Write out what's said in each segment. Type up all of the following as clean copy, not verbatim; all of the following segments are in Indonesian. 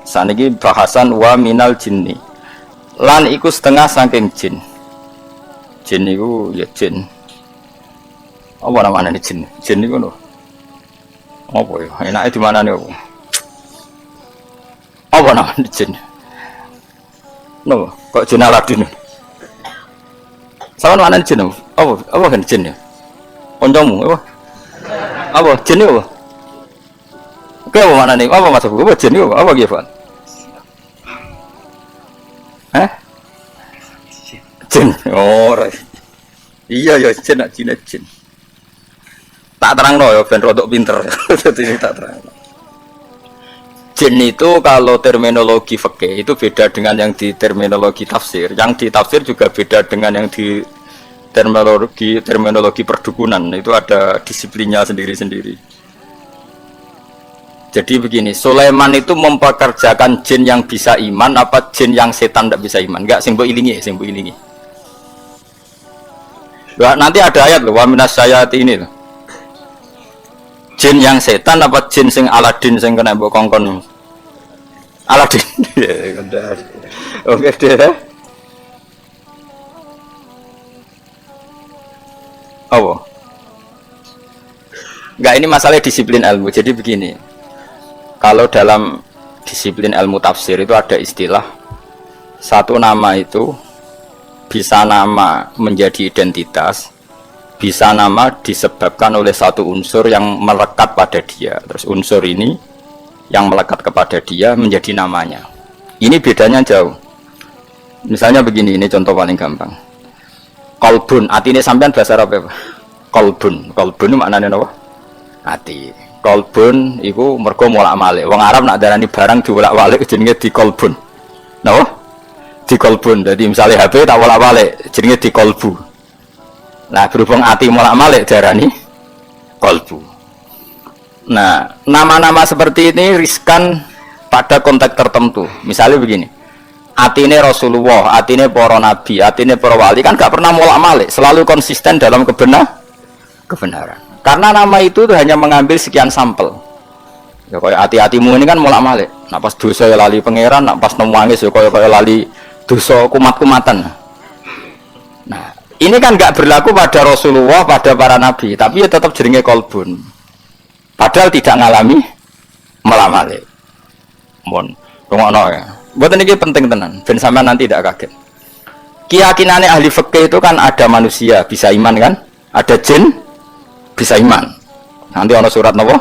Saniki bahasan wa minal jinni. Lan iku setengah saking jin. Jin niku ya jin. Apa namanya jin? Jin niku lho. Apa ya? Enake di mana nih apa? Apa namanya jin? No, kok jin Aladin? Sama mana jin? Apa kan jin ya? Koncomu apa? Apa jin apa? Oke, apa mana nih? Apa masuk? Apa jin apa? Apa gitu? Jin. Oh, right. Iya ya jin nak jin. Tak terang no ya, ben rodok pinter. Jadi tak terang. Jin itu kalau terminologi fikih itu beda dengan yang di terminologi tafsir. Yang di tafsir juga beda dengan yang di terminologi perdukunan. Itu ada disiplinnya sendiri-sendiri. Jadi begini, Sulaiman itu mempekerjakan jin yang bisa iman apa jin yang setan tidak bisa iman? Enggak, sing mbok ilingi. Nah, nanti ada ayat loh, wa minas sayati ini loh. Jin yang setan apa jin sing Aladin sing kena mbok kongkon? Aladin. Oke deh. Oh. Enggak, ini masalah disiplin ilmu. Jadi begini. Kalau dalam disiplin ilmu tafsir itu ada istilah satu nama itu bisa nama menjadi identitas, bisa nama disebabkan oleh satu unsur yang melekat pada dia. Terus unsur ini yang melekat kepada dia menjadi namanya. Ini bedanya jauh. Misalnya begini, ini contoh paling gampang. Kolbun, hati ini sampean bahasa Arab apa? Kolbun maknanya apa? Hati. Kolbun itu mergo molak-malik. Wong Arab nak darani barang diwolak-walik jenenge di kolbun. Napa? Di kolbun. Jadi misalnya HP tak wolak-walik jenenge di kolbu. Nah, berhubung ati molak-malik darani kolbu. Nah, nama-nama seperti ini riskan pada konteks tertentu. Misalnya begini. Atine Rasulullah, atine para nabi, atine para wali kan gak pernah molak-malik, selalu konsisten dalam kebenaran. Karena nama itu hanya mengambil sekian sampel. Ya kayak hati-hatimu ini kan molak-malik. Nak pas dosa ya lali pangeran, nak pas nangis ya kayak lali dosa kumat-kumatan. Nah, ini kan nggak berlaku pada Rasulullah, pada para nabi, tapi ya tetap jenenge kolbun. Padahal tidak ngalami molak-malik. Mohon, rungokno ya. Buat ini penting tenan, ben sampean nanti tidak kaget. Keyakinannya ahli fikih itu kan ada manusia bisa iman kan, ada jin bisa iman. Nanti ono surat nopo?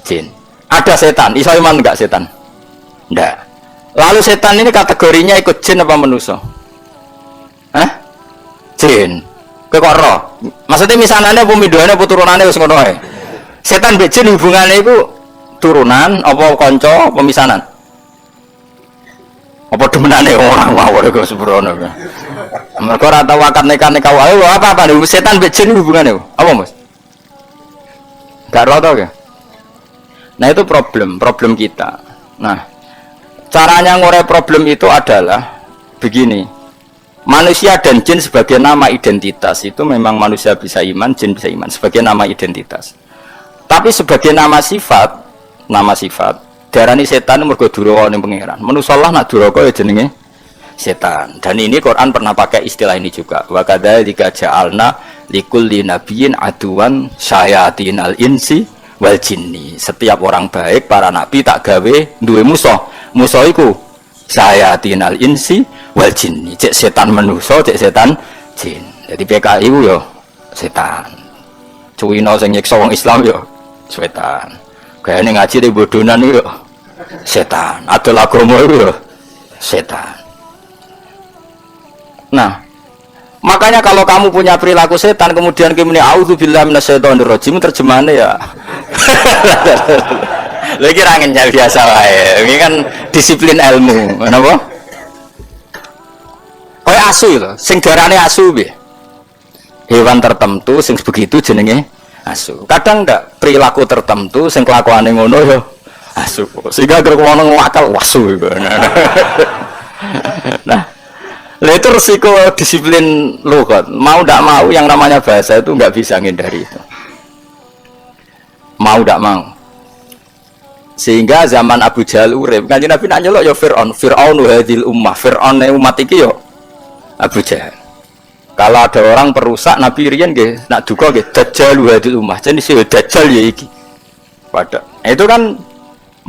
Jin. Ada setan, iso iman enggak setan? Enggak. Lalu setan ini kategorinya ikut jin apa manusia? Jin. Kowe kok ora? Maksudnya misanane apa midhoane apa turunane wis ngono ae. Setan mbek jin hubungane iku turunan apa kanca apa misanan? Apa demenane orang mawon kok sembrono. Mergo ora tau akad nikah wae apa setan mbek jin hubungane apa Mas? Gak roto ya. Nah itu problem kita. Nah caranya ngorek problem itu adalah begini. Manusia dan jin sebagai nama identitas itu memang manusia bisa iman, jin bisa iman sebagai nama identitas. Tapi sebagai nama sifat darani setan mergo duraka ning pangeran. Manusa lah nak duraka ya jenenge setan. Dan ini Quran pernah pakai istilah ini juga. Wa kadzalika ja'alna likulli nabiyyin aduwan syayatinal insi wal jinni. Setiap orang baik para nabi tak gawe duwe musuh. Musuh iku syayatinal insi wal jinni. Cek setan manusa, cek setan jin. Jadi PKI ku yo setan. Cuwino sing nyiksa wong Islam yo setan. Kayane ngaji di bodonan yo setan. Adol agama yo setan. Nah, makanya kalau kamu punya perilaku setan kemudian kemudian auzubillahi minasyaitonirrajim terjemahannya ya lagi rangennya biasa wae. Ini kan disiplin ilmu. Kenapa? Kayak asu lho, sing darane asu piye? Hewan tertentu sing begitu jenenge asu. Kadang ndak perilaku tertentu sing kelakuane ngono ya asu. Sehingga gara ngono ngakal wasu. Nah, itu resiko disiplin lughat. Mau tidak mau yang namanya bahasa itu nggak bisa menghindari itu. Mau tidak mau. Sehingga zaman Abu Jahal urip, Kanjeng Nabi nak nyeluk ya Fir'aun hadhil ummah, Fir'aun umat iki yo Abu Jahal. Kalau ada orang perusak Nabi riyen nggih nak duka nggih Dajjal hadhil ummah. Jadi si Dajjal ya iki. Pada itu kan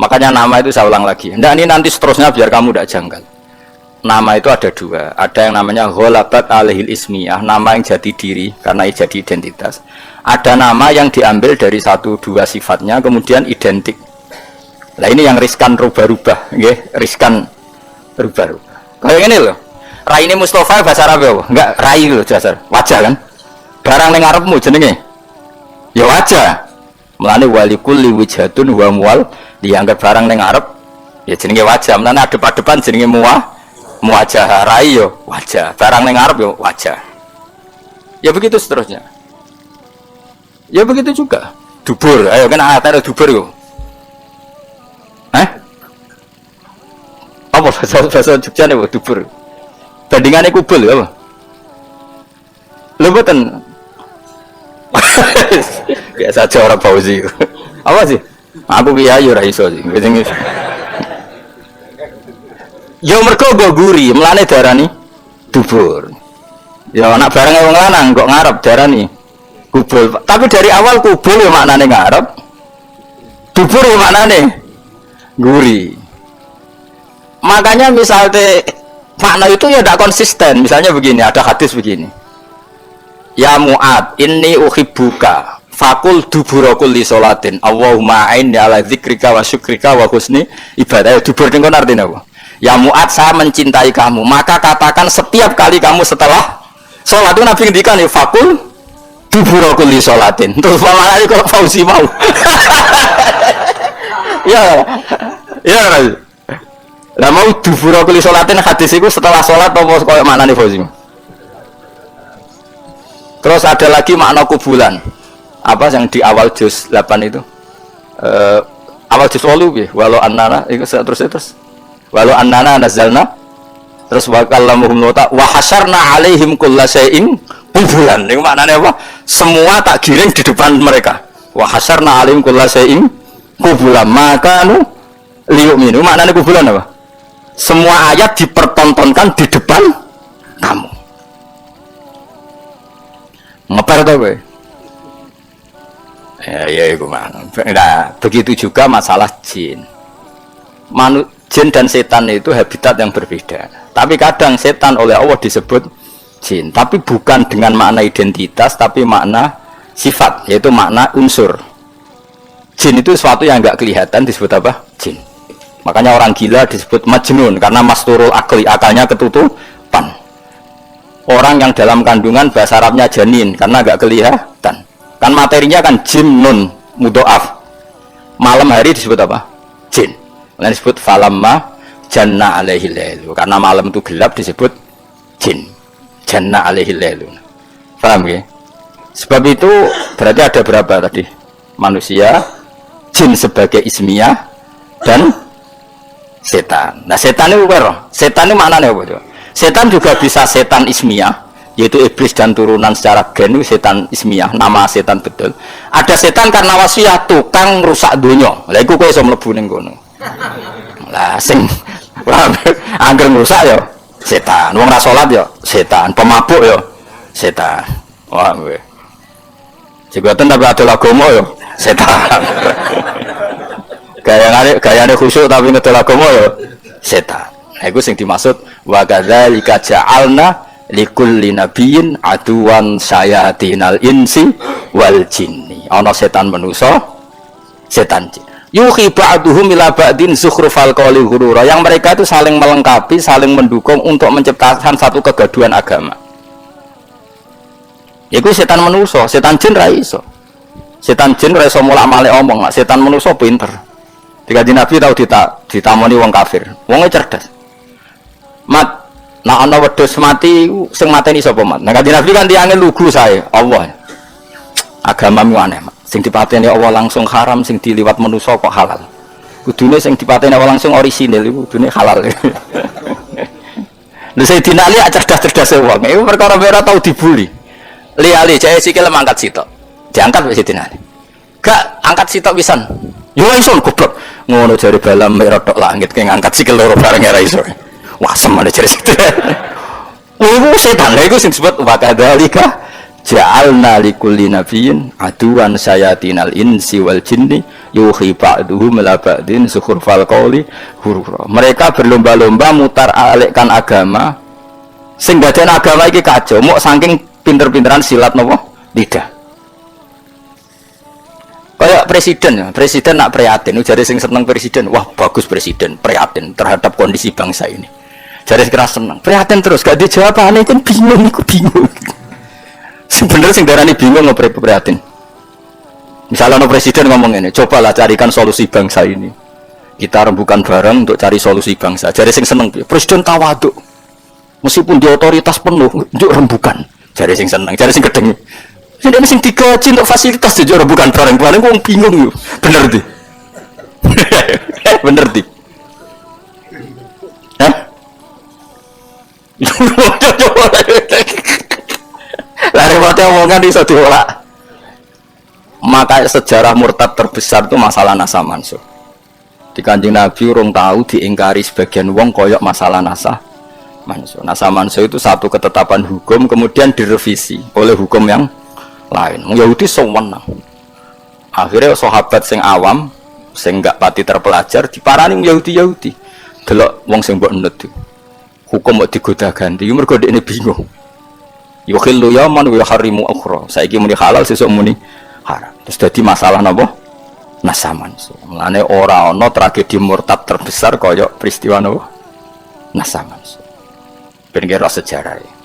makanya nama itu saya ulang lagi. Nah ini nanti seterusnya biar kamu tidak janggal. Nama itu ada dua. Ada yang namanya ghalabat alaihil ismiyah, nama yang jadi diri karena jadi identitas. Ada nama yang diambil dari satu dua sifatnya kemudian identik. Nah ini yang riskan rubah-rubah, nggih, riskan rubah-rubah. Kayak ini loh. Raine Mustafa bahasa Arab ya, enggak rai loh dasar. Wajah kan? Barang ning ngarepmu jenenge. Ya wajah. Mulane walikulli wijhatun wa muwal dianggap barang ning ngarep ya jenenge wajah. Mulane adep-adepan jenenge muwajah. Rai yo wajah. Barang ning ngarep yo wajah. Ya begitu seterusnya. Ya begitu juga. Dubur, ayo kan ada dubur yo. Apa bahasa Jogja nih dubur? Bandingannya kubel apa? Lu betul. Biasa aja orang Fauzi. Apa sih? Aku biayu raiso sih. Yo mergo go guri, melane darani dubur. Ya anak bareng wong lanang kok ngarep darani kubul. Tapi dari awal kubul ya maknane ngarep. Dubur ya maknane guri. Makanya misalnya makna itu ya tidak konsisten. Misalnya begini, ada hadis begini. Ya Mu'ad, inni uhibbuka fakul dubura kulli sholatin Allahumma a'inni ala dzikrika wa syukrika wa husni ibadah. Dubur itu artinya apa? Ya Mu'ad, saya mencintai kamu, maka katakan setiap kali kamu setelah sholat itu Nabi ngendikan ya fakul dubura kulli sholatin. Terus malah kalau Fauzi mau. Ya. Lah mau dubura kulli sholatin hadis itu setelah sholat apa koyo maknane Fauzi? Terus ada lagi makna kubulan. Apa yang di awal juz 8 itu? Awal juz 8 ya, walau annana itu terus. Walau annana nazalna terus wa kallamuhum wa hasyarna alaihim kullasyai'in kubulan. Itu maknanya apa? Semua tak giring di depan mereka. Wa hasyarna alaihim kullasyai'in kubulan. Maka liyu'minu. Maknanya kubulan apa? Semua ayat dipertontonkan di depan kamu. Ngeper tuh gue. Ya itu mana. Nah, begitu juga masalah jin. Jin dan setan itu habitat yang berbeda. Tapi kadang setan oleh Allah disebut jin. Tapi bukan dengan makna identitas, tapi makna sifat, yaitu makna unsur. Jin itu sesuatu yang nggak kelihatan disebut apa? Jin. Makanya orang gila disebut majnun karena masturul akli, akalnya ketutupan. Orang yang dalam kandungan bahasa Arabnya janin karena agak kelihatan. Kan materinya kan jinnun mudhoaf. Malam hari disebut apa? Jin. Lain disebut falamma janna alaihil lailu. Karena malam itu gelap disebut jin. Janna alaihil lailu. Paham ya? Sebab itu berarti ada berapa tadi? Manusia, jin sebagai ismiyah dan setan. Nah setan itu apa? Setan itu maknanya apa? Setan juga bisa setan ismiyah, yaitu iblis dan turunan secara gen itu setan ismiyah, nama setan betul. Ada setan karena wasiat tukang rusak dunia. Lah iku kowe iso mlebu ning kono. Lah sing angger rusak ya setan, wong ra salat ya setan, pemabuk ya setan. Wah kowe. Jegatan tapi ada agama ya setan. Gayane khusyuk tapi ngedol agama ya setan. Nah iku sing dimaksud wa kadzalika ja'alna likulli nabiyyin aduwan sayatinal insi wal jinni. Ana setan manusa, setan jin. Yuhi ba'duhum ila ba'din zukhrufal qawli ghurura. Yang mereka itu saling melengkapi, saling mendukung untuk menciptakan satu kegaduhan agama. Iku setan manusa, setan jin ra iso. Setan jin ra iso mulak-malik omong, setan manusa pinter. Dikaji Nabi tahu ditamoni wong kafir, wongnya cerdas. Mat, nah ana wedhus mati, sing mateni sapa mat? Nah kaji Nabi kan tiange lugu saya, Allah. Agamamu aneh, mat. Sing dipateni Allah langsung haram, sing diliwat manusa kok halal. Kudune sing dipateni Allah langsung orisinil iku kudune halal. Lha Sayyidina Ali cerdas-cerdas wong. Iku perkara ora tau dibuli. Li Ali cah sikil mangkat sitok. Diangkat wis Sayyidina Ali. Gak angkat sitok pisan. Yo iso goblok. Ngono jare balam merotok langit kayak ngangkat sikil loro bareng ora iso. Wah semane jare situ. Iku setan lha iku sing disebut wa kadzalika ja'alna likulli nabiyyin aduwan sayatinal insi wal jinni yuhi ba'duhum ila ba'din sukhrufal qawli hurura. Mereka berlomba-lomba mutar alikkan agama sing badan agama iki kacau mok saking pinter-pinteran silat napa lidah. Kayak presiden nak prihatin, jadi sing seneng presiden, wah bagus presiden, prihatin terhadap kondisi bangsa ini. Jadi keras seneng, prihatin terus, gak dijawab, aneh kan bingung, aku bingung. Sebenarnya sing darani bingung ngobrol prihatin. Misalnya no presiden ngomong ini, cobalah carikan solusi bangsa ini. Kita rembukan bareng untuk cari solusi bangsa. Jadi sing seneng, presiden tawaduk, meskipun di otoritas penuh, untuk rembukan. Jadi sing seneng, jadi sing gedeng. Ini sing digaji untuk fasilitas jadi orang bukan bareng-bareng, gue bingung yuk. Bener di, bener di. Hah? Lari mati omongan iso diolak. Maka sejarah murtad terbesar itu masalah nasa mansuh. Di Kanjeng Nabi urung tahu diingkari sebagian wong koyok masalah nasa mansuh. Nasa mansuh itu satu ketetapan hukum kemudian direvisi oleh hukum yang lain. Yahudi sewenang. Akhirnya sahabat sing awam, sing gak pati terpelajar diparani Yahudi. Delok wong sing mbok nut. Hukum kok digoda ganti. Mergo dekne bingung. Yukhillu yaman wa yuharrimu ukhra. Saiki muni halal sesuk muni haram. Terus dadi masalah napa? Nasaman. Mulane ora ana tragedi murtad terbesar kaya peristiwa napa? Nasaman. Ben kira sejarah.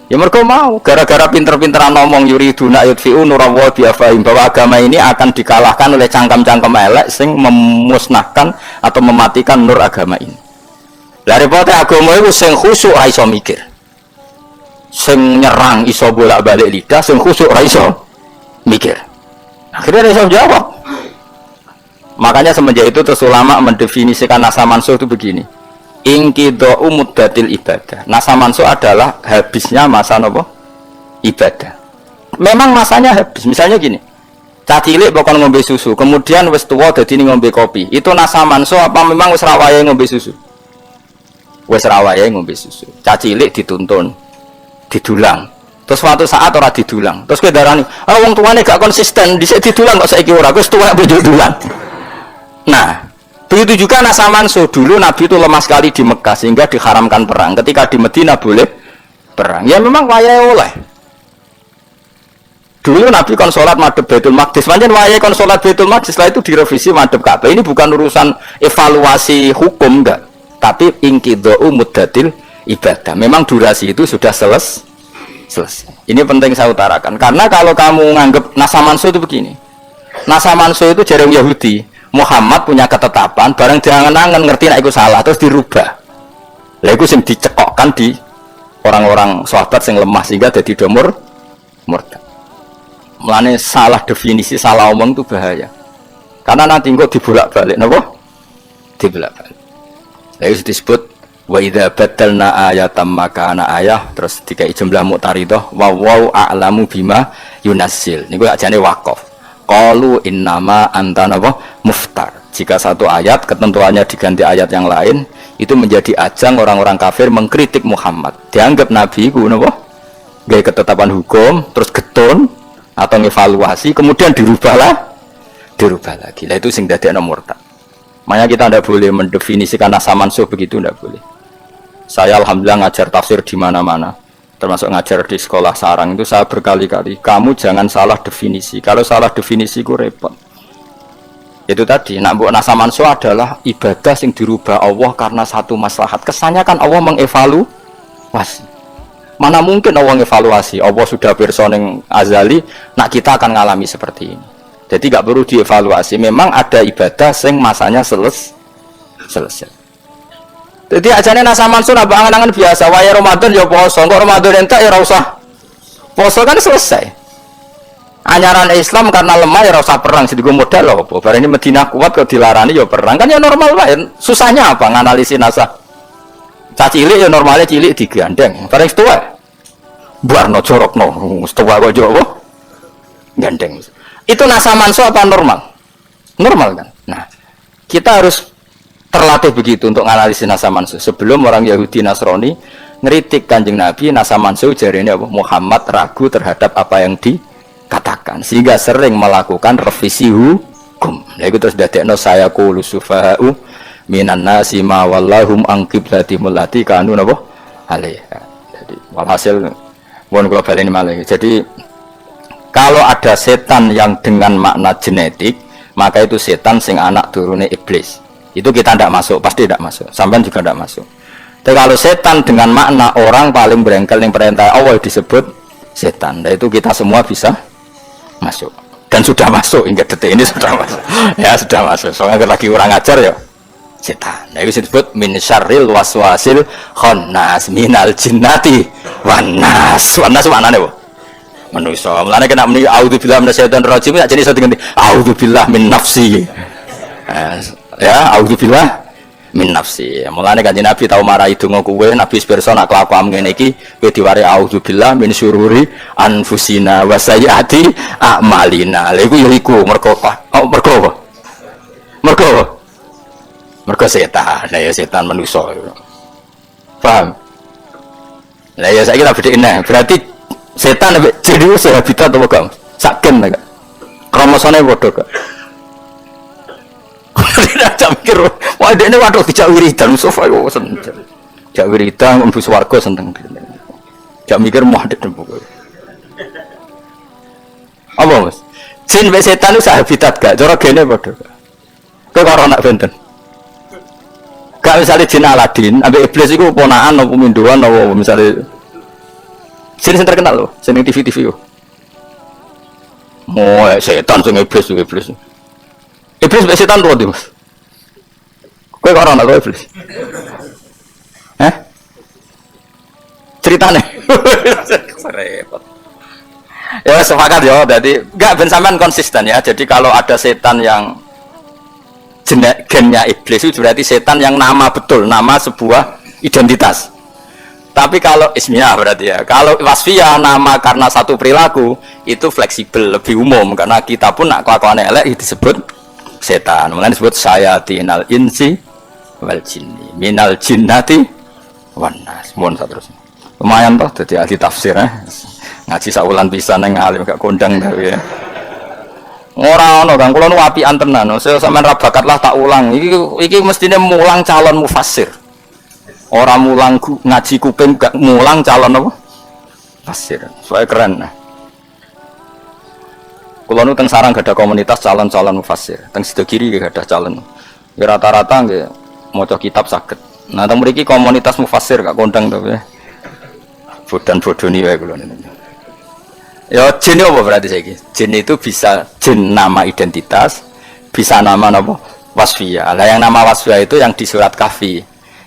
Ya mereka mau, gara-gara pinter-pinteran ngomong yuriduna yudfi'u nurallahi biafahim bahwa agama ini akan dikalahkan oleh cangkem-cangkem elek sing memusnahkan atau mematikan nur agama ini. Lah repote agama itu sing khusyuk ra iso mikir. Sing nyerang iso bolak-balik lidah, sing khusyuk ra iso mikir. Akhirnya ra iso jawab. Makanya semenjak itu terus ulama mendefinisikan nasa mansuh itu begini. Ingkidau muddatil ibadah. Nasa mansuh adalah habisnya masa nopo ibadah. Memang masanya habis. Misalnya gini, cacilik bakal ngombe susu, kemudian wis tuwa dadi ngombe kopi. Itu nasa mansuh apa memang wis rawaye ngombe susu? Wis rawaye ngombe susu. Cacilik dituntun, didulang. Terus suatu saat ora didulang. Terus kowe darani, "Ah wong tuane gak konsisten, dhisik didulang kok saiki ora." Wis tuwa bojo dulang. Nah, begitu juga nasa mansuh. Dulu Nabi itu lemah sekali di Mekah sehingga diharamkan perang. Ketika di Medina boleh perang. Ya memang wayahe oleh. Dulu Nabi kon sholat madhep Baitul Maqdis. Pancen wayahe kon sholat Baitul Maqdis, setelah itu direvisi madhep Ka'bah. Ini bukan urusan evaluasi hukum enggak, tapi inqidha'u muddatil ibadah. Memang durasi itu sudah selesai. Ini penting saya utarakan. Karena kalau kamu nganggap nasa mansuh itu begini. Nasa mansuh itu jarang Yahudi. Muhammad punya ketetapan, barang jangan-jangan ngerti nek iku salah terus dirubah. Lah iku sing dicekokkan di orang-orang sahabat sing lemah sehingga dadi domur murtad. Mulane salah definisi, salah omong itu bahaya. Karena nanti kok dibolak-balik napa? Dibolak-balik. Lah itu disebut wa idza badalna ayatam makana ayah, terus dikai jumlah muqtaridah wa wau a'lamu bima yunassil. Niku ajane waqaf. Qalu innama anta napa muftar. Jika satu ayat ketentuannya diganti ayat yang lain, itu menjadi ajang orang-orang kafir mengkritik Muhammad. Dianggap nabi ku napa? Gawe ketetapan hukum, terus getun atau ngevaluasi, kemudian dirubah lagi. Lah itu sing dadekno murtad. Makanya kita tidak boleh mendefinisikan nasa mansuh begitu, tidak boleh. Saya alhamdulillah ngajar tafsir di mana-mana. Termasuk ngajar di sekolah sarang itu saya berkali-kali, kamu jangan salah definisi. Kalau salah definisi itu repot. Itu tadi, nak mbok nasa mansuh adalah ibadah yang dirubah Allah karena satu maslahat. Kesannya kan Allah mengevaluasi. Mana mungkin Allah mengevaluasi? Allah sudah pirsa ning azali, nak kita akan ngalami seperti ini. Jadi gak perlu dievaluasi. Memang ada ibadah yang masanya selesai. Jadi ajane nasa mansuh apa angan-angan biasa. Waya Ramadan ya poso, kok Ramadan entek ya ora usah poso kan selesai. Anyaran Islam karena lemah ya ora usah perang, sedigo modal apa. Bareng ini Madinah kuat kok dilarani ya perang. Kan ya normal wae. Susahnya apa nganalisis nasa? Cacilik ya normalnya cilik digandeng. Bareng setuwa. Buarno jorokno, setuwa kok jowo. Gandeng. Itu nasa mansuh apa normal? Normal kan? Nah, kita harus terlatih begitu untuk menganalisis nasa mansuh. Sebelum orang Yahudi Nasrani ngeritik Kanjeng Nabi, nasa mansuh jarene apa? Muhammad ragu terhadap apa yang dikatakan, sehingga sering melakukan revisi hukum. Nah, itu terus dadekno saya qulu sufaha'u minan nasi ma wallahum an qiblatimul lati kanu napa alaiha. Jadi walhasil mohon kula baleni malih. Jadi kalau ada setan yang dengan makna genetik, maka itu setan sing anak turune iblis. Itu kita tidak masuk, pasti tidak masuk. Sampai juga tidak masuk. Tapi kalau setan dengan makna orang paling berengkel yang perintah Allah disebut setan. Dan itu kita semua bisa masuk. Dan sudah masuk hingga detik ini sudah masuk. Ya sudah masuk. Soalnya lagi orang ajar ya setan. Nah, itu disebut min syarril waswasil khannas minal jinnati wan nas. Wan nas maknane apa? Manusia. Mulane kena muni auzubillahi minasyaitonir rajim ya jenis iso diganti auzubillahi min nafsi. Ya auzubillah min nafsi. Mulane Kanjeng Nabi tau marahi donga kuwe Nabi pirsa nak kelakuan ngene iki kowe diwari auzubillah min syururi anfusina wa sayyiati a'malina. Lha iku ya iku mergo setan. Lah ya setan manusa. Paham? Lah ya saiki tak bedhekne. Berarti setan nek jadi usaha habitat apa gak? Saken ta gak? Kromosone padha gak? Tidak mikir, wah ini waduh tidak wiridan, sofa itu seneng, tidak wiridan, umbu swarga seneng, tidak mikir mau ada dempuk. Apa mas? Jin be setan itu sahabitat gak? Cara gene bodoh. Kau kalau nak benten, gak misalnya jin Aladin, ambil iblis itu ponaan, atau peminduan, atau misalnya jin yang terkenal loh, jin TV. Oh setan sing iblis. Iblis be setan tuh mas. Kowe kok ora ana iblis? Ceritane. Repot. Ya sepakat ya, jadi enggak ben sampean konsisten ya. Jadi kalau ada setan yang gennya iblis itu berarti setan yang nama betul, nama sebuah identitas. Tapi kalau ismiyah berarti ya. Kalau wasfiyah nama karena satu perilaku itu fleksibel, lebih umum karena kita pun nak kelakuan elek disebut setan. Mulane disebut sayatinal insi wal jinni minal jinnati wan nas. Mun saterusnya. Lumayan toh dadi ahli tafsir ngaji saulan pisan nang alim gak kondang tapi ya. Ora ono Kang, kula nu apian tenan. Saya sampean ra bakat lah tak ulang. Iki mestine mulang calon mufassir. Ora mulang ngaji kuping gak mulang calon apa? Mufassir. Soale keren. Kulo nu teng sarang gak ada komunitas calon-calon mufassir. Teng sida kiri gak ada calon. Ya rata-rata nggih maca kitab saged. Nah teng mriki komunitas mufassir gak kondang to ya. Bodan-bodoni wae kulo niku. Ya jin apa berarti saiki? Jin itu bisa jin nama identitas, bisa nama napa? Wasfiyah. Lah yang nama wasfiyah itu yang di surat Kahfi.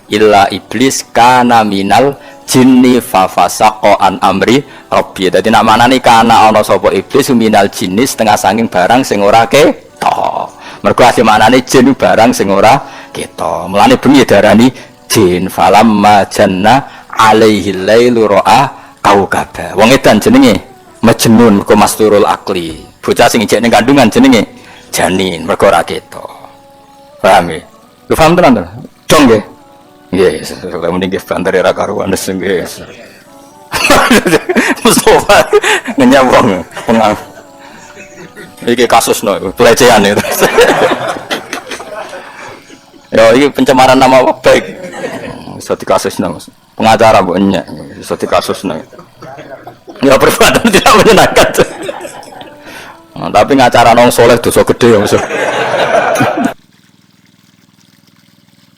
Illa iblis kana minal jinni fafasaqa an amri rabbi. Dadi nak manane kana ana sapa iblis minal jinni setengah saking barang sing ora ketok. Mergo asli manane jin barang sing ora ketok. Mulane bengi darani jin falamma janna alaihi lailu ra'a kaukaba. Wong edan jenenge majnun mergo masturul akli. Bocah sing ijek ning kandungan jenenge janin mergo ora ketok. Paham ya? Lu paham tenan to? Dong nggih. Yes, kalau mending banter era karuan nggih. Mustafa nyawang pengang. Iki kasusno pelecehan itu. Ya iki pencemaran nama baik. Iso dikasusno. Pengacara mbok nyek, iso dikasusno. Ya perbuatan tidak menyenangkan. Nah, tapi ngacara nong soleh dosa gede ya.